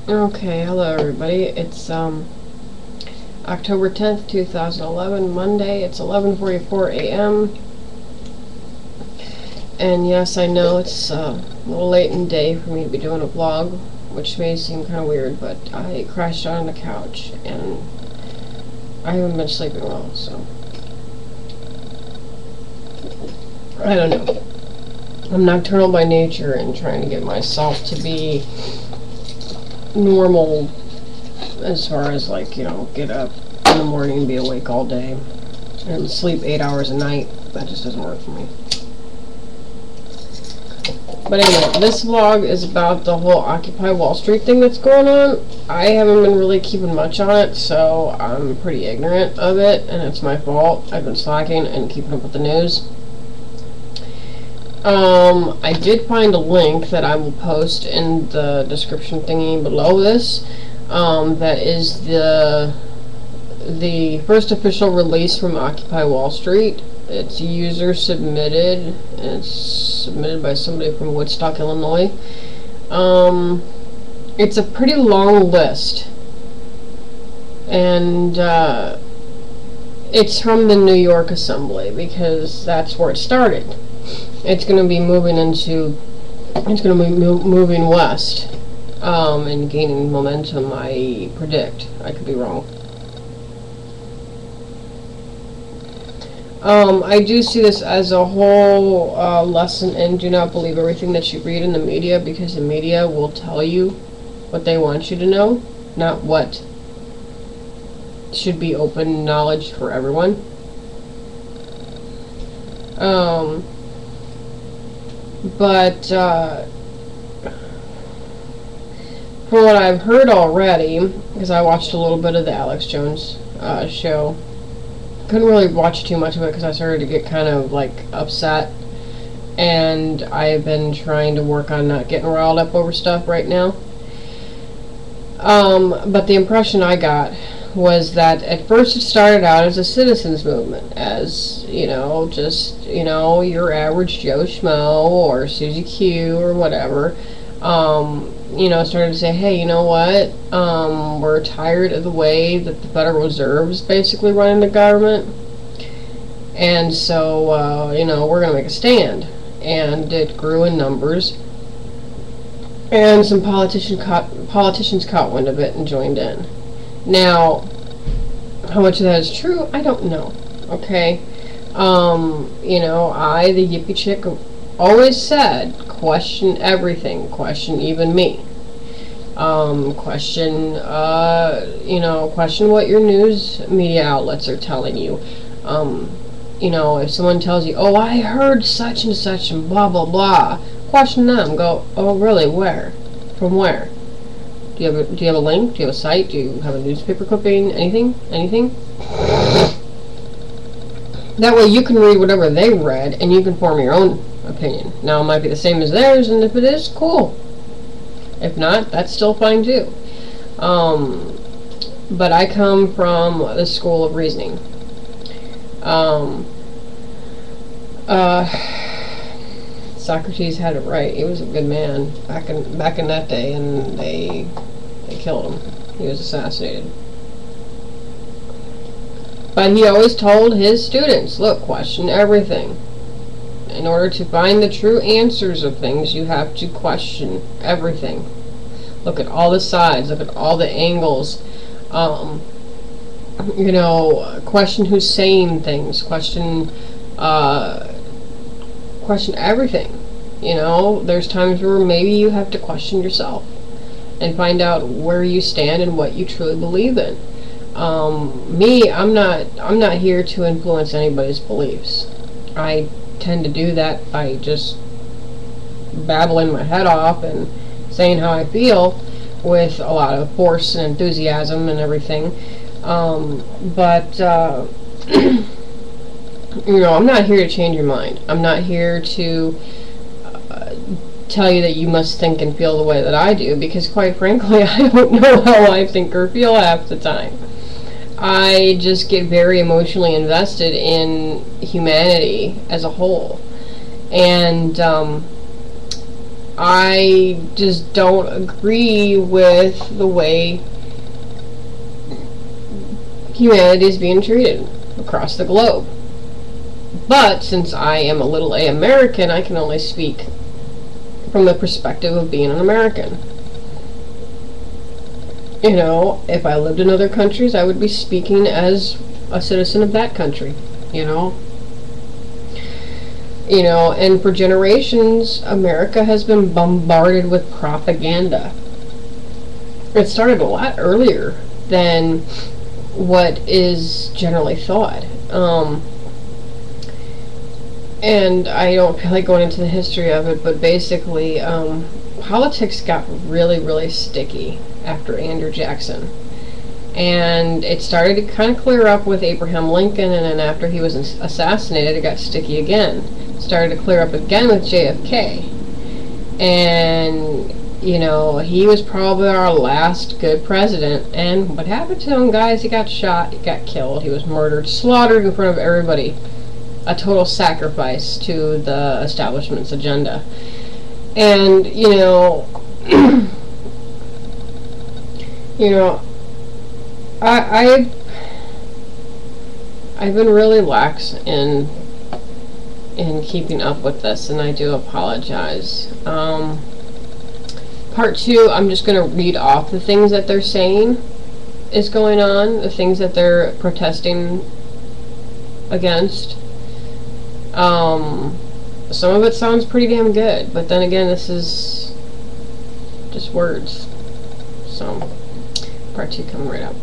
Okay, hello everybody. It's October 10th, 2011, Monday. It's 11:44 a.m. And yes, I know it's a little late in the day for me to be doing a vlog, which may seem kind of weird, but I crashed out on the couch and I haven't been sleeping well, so I don't know. I'm nocturnal by nature and trying to get myself to be normal as far as, like, get up in the morning and be awake all day and sleep 8 hours a night. That just doesn't work for me. But anyway, this vlog is about the whole Occupy Wall Street thing that's going on. I haven't been really keeping much on it, so I'm pretty ignorant of it, and it's my fault. I've been slacking and keeping up with the news. I did find a link that I will post in the description thingy below this. That is the first official release from Occupy Wall Street. It's user submitted. It's submitted by somebody from Woodstock, Illinois. It's a pretty long list, and it's from the New York Assembly because that's where it started. It's going to be moving moving west, and gaining momentum, I predict. I could be wrong. I do see this as a whole lesson in do not believe everything that you read in the media, because the media will tell you what they want you to know, not what should be open knowledge for everyone. But from what I've heard already, because I watched a little bit of the Alex Jones show, couldn't really watch too much of it because I started to get kind of like upset, and I've been trying to work on not getting riled up over stuff right now. But the impression I got was that at first it started out as a citizens movement, as, just, your average Joe Schmo or Susie Q or whatever, started to say, hey, you know what, we're tired of the way that the Federal Reserve is basically running the government, and so, we're going to make a stand. And it grew in numbers, and some politicians caught wind of it and joined in. Now, how much of that is true, I don't know, okay? I, the yippee chick, always said, question everything, question even me. Question what your news media outlets are telling you. If someone tells you, oh, I heard such and such and blah, blah, blah, question them. Go, oh, really, where? From where? Do you have a link? Do you have a site? Do you have a newspaper clipping? Anything? That way you can read whatever they read and you can form your own opinion. Now, it might be the same as theirs, and if it is, cool. If not, that's still fine too. But I come from the school of reasoning. Socrates had it right. He was a good man back in that day, and they killed him. He was assassinated. But he always told his students, look, question everything. In order to find the true answers of things, you have to question everything. Look at all the sides, look at all the angles. Question who's saying things, question everything. There's times where maybe you have to question yourself and find out where you stand and what you truly believe in. I'm not here to influence anybody's beliefs. I tend to do that by just babbling my head off and saying how I feel with a lot of force and enthusiasm and everything. But I'm not here to change your mind. I'm not here to tell you that you must think and feel the way that I do, because quite frankly, I don't know how I think or feel half the time. I just get very emotionally invested in humanity as a whole. And I just don't agree with the way humanity is being treated across the globe. But since I am a little American, I can only speak from the perspective of being an American. You know, if I lived in other countries, I would be speaking as a citizen of that country, you know. You know, and for generations, America has been bombarded with propaganda. It started a lot earlier than what is generally thought. And I don't feel like going into the history of it, but basically, politics got really, really sticky after Andrew Jackson. And it started to kind of clear up with Abraham Lincoln, and then after he was assassinated, it got sticky again. It started to clear up again with JFK. And, you know, he was probably our last good president. And what happened to him, guys? He got shot, he got killed, he was murdered, slaughtered in front of everybody. A total sacrifice to the establishment's agenda. And, you know, you know, I've been really lax in keeping up with this, and I do apologize. Part 2, I'm just going to read off the things that they're saying is going on, the things that they're protesting against. Some of it sounds pretty damn good, but then again, this is just words. So, part 2 coming right up.